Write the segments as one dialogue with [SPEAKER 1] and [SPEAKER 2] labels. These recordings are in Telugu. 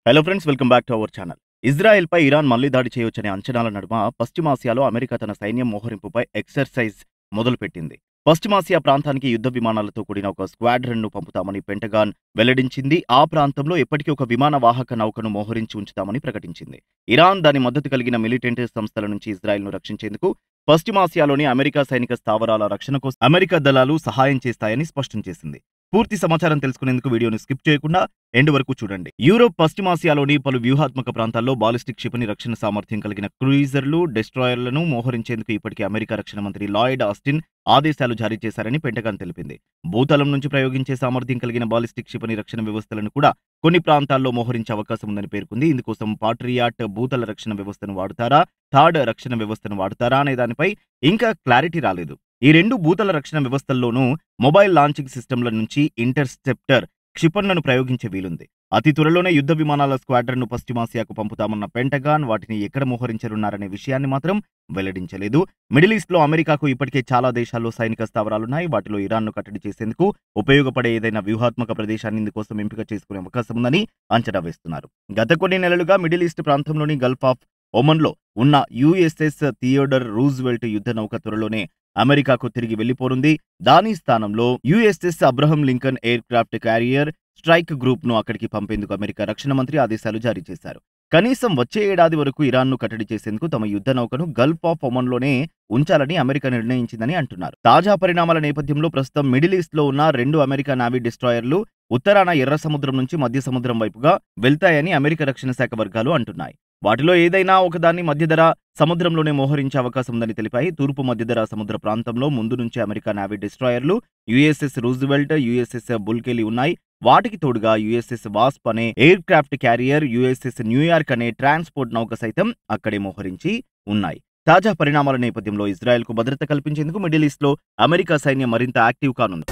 [SPEAKER 1] Hello friends, welcome back to our channel. ఇజ్రాయెల్‌పై ఇరాన్ మళ్లీ దాడి చేయొచ్చనే అంచనాల నడుమ పశ్చిమాసియాలో అమెరికా తన సైన్యం మోహరింపుపై ఎక్సర్సైజ్ మొదలుపెట్టింది. పశ్చిమాసియా ప్రాంతానికి యుద్ధ విమానాలతో కూడిన ఒక స్క్వాడ్రన్‌ను పంపుతామని పెంటగాన్ వెల్లడించింది. ఆ ప్రాంతంలో ఇప్పటికీ ఒక విమాన వాహక నౌకను మోహరించి ఉంచుతామని ప్రకటించింది. ఇరాన్ దాని మద్దతు కలిగిన మిలిటెంట్ సంస్థల నుంచి ఇజ్రాయెల్‌ను రక్షించేందుకు పశ్చిమాసియాలోని అమెరికా సైనిక స్థావరాల రక్షణ కోసం అమెరికా దళాలు సహాయం చేస్తాయని స్పష్టం చేసింది. పూర్తి సమాచారం తెలుసుకునేందుకు వీడియోను స్కిప్ చేయకుండా ఎండ్ వరకు చూడండి. యూరోప్, పశ్చిమాసియాలోని పలు వ్యూహాత్మక ప్రాంతాల్లో బాలిస్టిక్ క్షిపణి రక్షణ సామర్థ్యం కలిగిన క్రూయిజర్లు, డెస్ట్రాయర్లను మోహరించేందుకు ఇప్పటికే అమెరికా రక్షణ మంత్రి లాయిడ్ ఆస్టిన్ ఆదేశాలు జారీ చేశారని పెంటగాన్ తెలిపింది. భూతలం నుంచి ప్రయోగించే సామర్థ్యం కలిగిన బాలిస్టిక్ క్షిపణి రక్షణ వ్యవస్థలను కూడా కొన్ని ప్రాంతాల్లో మోహరించే అవకాశం ఉందని పేర్కొంది. ఇందుకోసం పాట్రియాట్ భూతల రక్షణ వ్యవస్థను వాడుతారా, థాడ్ రక్షణ వ్యవస్థను వాడుతారా అనే దానిపై ఇంకా క్లారిటీ రాలేదు. ఈ రెండు భూతల రక్షణ వ్యవస్థల్లోనూ మొబైల్ లాంచింగ్ సిస్టమ్ల నుంచి ఇంటర్సెప్టర్ క్షిపణులను ప్రయోగించే వీలుంది. అతి త్వరలోనే యుద్ధ విమానాల స్క్వాడ్రన్ను పశ్చిమాసియాకు పంపుతామన్న పెంటగాన్ వాటిని ఎక్కడ మోహరించనున్నారనే విషయాన్ని మాత్రం వెల్లడించలేదు. మిడిల్ ఈస్ట్లో అమెరికాకు ఇప్పటికే చాలా దేశాల్లో సైనిక స్థావరాలున్నాయి. వాటిలో ఇరాన్ను కట్టడి చేసేందుకు ఉపయోగపడే ఏదైనా వ్యూహాత్మక ప్రదేశాన్ని ఇందుకోసం ఎంపిక చేసుకునే అవకాశం ఉందని అంచనా వేస్తున్నారు. గత కొన్ని నెలలుగా మిడిల్ ఈస్ట్ ప్రాంతంలోని గల్ఫ్ ఆఫ్ ఒమన్లో ఉన్న యుఎస్ఎస్ థియోడర్ రూజ్వెల్ట్ యుద్ధ నౌక త్వరలోనే అమెరికాకు తిరిగి వెళ్లిపోనుంది. దాని స్థానంలో USS Abraham Lincoln air craft carrier strike group ను అక్కడికి పంపేందుకు అమెరికా రక్షణ మంత్రి ఆదేశాలు జారీ చేశారు. కనీసం వచ్చే ఏడాది వరకు ఇరాన్ను కట్టడి చేసేందుకు తమ యుద్ధ నౌకను గల్ఫ్ ఆఫ్ ఒమన్లోనే ఉంచాలని అమెరికా నిర్ణయించిందని అంటున్నారు. తాజా పరిణామాల నేపథ్యంలో ప్రస్తుతం మిడిల్ ఈస్ట్ లో ఉన్న 2 అమెరికా నావీ డిస్ట్రాయర్లు ఉత్తరాన ఎర్ర సముద్రం నుంచి మధ్య సముద్రం వైపుగా వెళ్తాయని అమెరికా రక్షణ శాఖ వర్గాలు అంటున్నాయి. వాటిలో ఏదైనా ఒకదాన్ని మధ్యధరా సముద్రంలోనే మోహరించే అవకాశం ఉందని తెలిపాయి. తూర్పు మధ్యధరా సముద్ర ప్రాంతంలో ముందు నుంచి అమెరికా నావీ డిస్ట్రాయర్లు యుఎస్ఎస్ రూజ్వెల్ట్, యుఎస్ఎస్ బుల్కెలీ ఉన్నాయి. వాటికి తోడుగా యుఎస్ఎస్ వాస్ప్ అనే aircraft carrier, USS New York అనే ట్రాన్స్పోర్ట్ నౌక సైతం అక్కడే మోహరించి ఉన్నాయి. తాజా పరిణామాల నేపథ్యంలో ఇజ్రాయెల్కు భద్రత కల్పించేందుకు మిడిల్ ఈస్ట్ లో అమెరికా సైన్యం మరింత యాక్టివ్ కానుంది.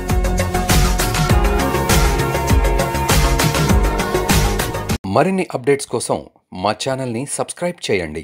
[SPEAKER 2] మరిన్ని అప్డేట్స్ కోసం మా ఛానల్ని సబ్స్క్రైబ్ చేయండి.